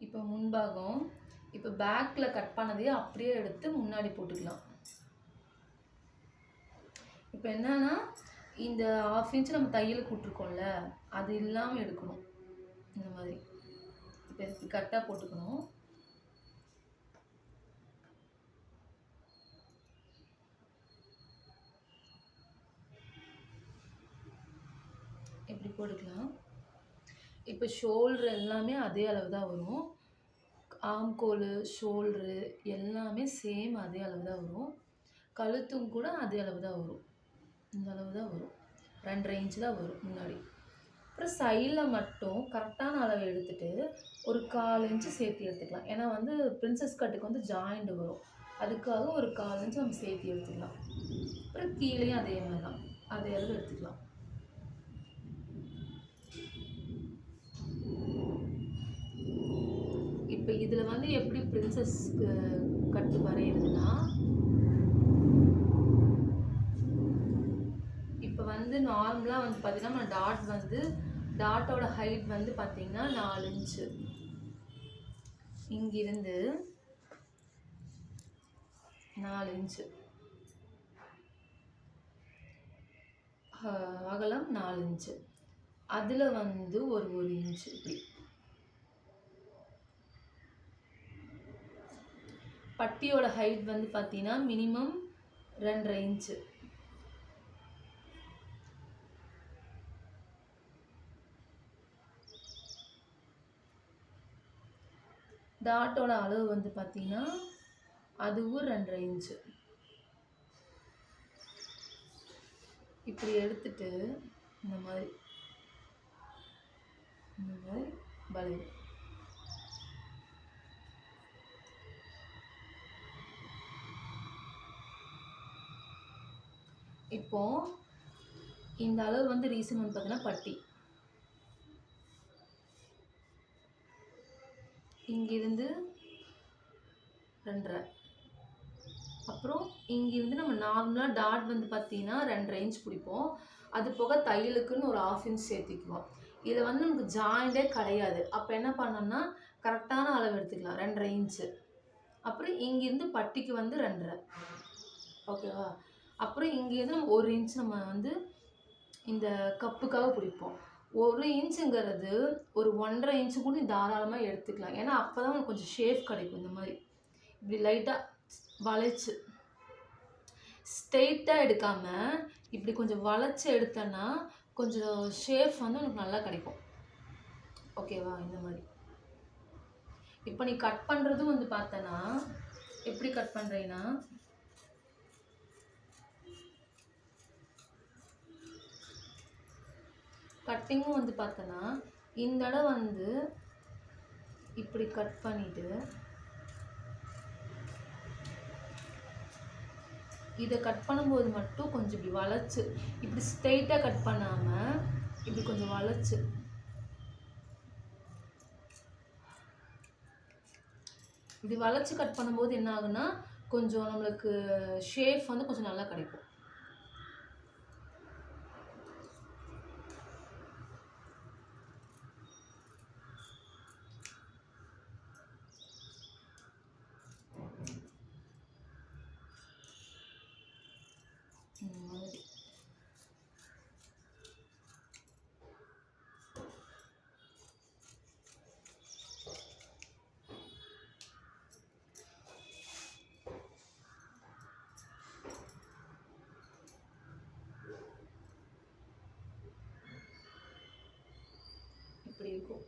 இப்போ முன்பாகம் இப்போ பேக்கில் கட் பண்ணதையே அப்படியே எடுத்து முன்னாடி போட்டுக்கலாம். இப்போ என்னன்னா இந்த 1/2 இன்ச் நம்ம தையலுக்கு விட்டுருக்கோம்ல, அது இல்லாமல் எடுக்கணும். இந்த மாதிரி இப்போ கரெக்டாக போட்டுக்கணும். இப்படி போட்டுக்கலாம். இப்போ ஷோல்டர் எல்லாமே அதே அளவு தான் வரும். ஆம்கோலு, ஷோல்டரு எல்லாமே சேம் அதே அளவு தான் வரும். கழுத்தும் கூட அதே அளவு தான் வரும். இந்த அளவு தான் வரும். 2.5 இன்ச் தான் வரும் முன்னாடி. அப்புறம் சைடில் மட்டும் கரெக்டான அளவை எடுத்துகிட்டு ஒரு 1/4 இன்ச்சு சேர்த்து எடுத்துக்கலாம். ஏன்னா வந்து பிரின்சஸ் கட்டுக்கு வந்து ஜாயிண்ட் வரும். அதுக்காக ஒரு 1/4 இன்ச்சு நம்ம சேர்த்து எடுத்துக்கலாம். அப்புறம் கீழேயும் அதே மாதிரி தான் அதே அளவு எடுத்துக்கலாம். இப்போ இதில் வந்து எப்படி பிரின்சஸ் கட்டு வரையிறதுன்னா, இப்போ வந்து நார்மலாக வந்து பார்த்தீங்கன்னா டாட்டோட ஹைட் வந்து பார்த்தீங்கன்னா 4 இன்ச்சு. இங்கிருந்து 4 இன்ச்சு அகலம் 4 இன்ச்சு. அதில் வந்து ஒரு இன்ச்சு இப்படி. பட்டியோட ஹைட் வந்து பார்த்தீங்கன்னா மினிமம் 2.5 இன்ச்சு. டாட்டோட அளவு வந்து பார்த்தீங்கன்னா அதுவும் 2.5 இன்ச்சு. இப்படி எடுத்துட்டு இந்த மாதிரி வளைவு. இப்போ இந்த அளவு வந்து ரீசன் வந்து பார்த்தீங்கன்னா பட்டி இங்கிருந்து 2.5. அப்புறம் இங்கிருந்து நம்ம நார்மலாக டாட் வந்து பார்த்தீங்கன்னா 2.5 இன்ச் பிடிப்போம். அது போக தையலுக்குன்னு ஒரு 1/2 இன்ச் சேர்த்திக்குவோம். இதில் வந்து நமக்கு ஜாயிண்டே கிடையாது. அப்போ என்ன பண்ணோம்னா கரெக்டான அளவு எடுத்துக்கலாம் 2.5 இன்ச்சு. அப்புறம் இங்கிருந்து பட்டிக்கு வந்து 2.5. ஓகேவா? அப்புறம் இங்கேருந்து நம்ம 1 இன்ச் நம்ம வந்து இந்த கப்புக்காக பிடிப்போம். 1 இன்ச்சுங்கிறது ஒரு 1.5 இன்ச்சு கூட தாராளமாக எடுத்துக்கலாம். ஏன்னா அப்போ தான் உங்களுக்கு கொஞ்சம் ஷேப் கிடைக்கும். இந்த மாதிரி இப்படி லைட்டாக வளைச்சு ஸ்ட்ரெயிட்டாக எடுக்காமல் இப்படி கொஞ்சம் வளைச்சி எடுத்தோன்னா கொஞ்சம் ஷேப் வந்து உனக்கு நல்லா கிடைக்கும். ஓகேவா? இந்த மாதிரி இப்போ நீ கட் பண்ணுறதும் வந்து பார்த்தனா எப்படி கட் பண்ணுறீன்னா, கட்டிங்கும் வந்து பார்த்தனா இந்த இடம் வந்து இப்படி கட் பண்ணிவிட்டு இதை கட் பண்ணும்போது மட்டும் கொஞ்சம் இப்படி வளைச்சு இப்படி ஸ்ட்ரெயிட்டாக கட் பண்ணாமல் இப்படி கொஞ்சம் வளைச்சு இப்படி வளைச்சு கட் பண்ணும்போது என்ன ஆகுன்னா கொஞ்சம் நம்மளுக்கு ஷேப் வந்து கொஞ்சம் நல்லா கிடைக்கும். இப்படி இருக்கும்.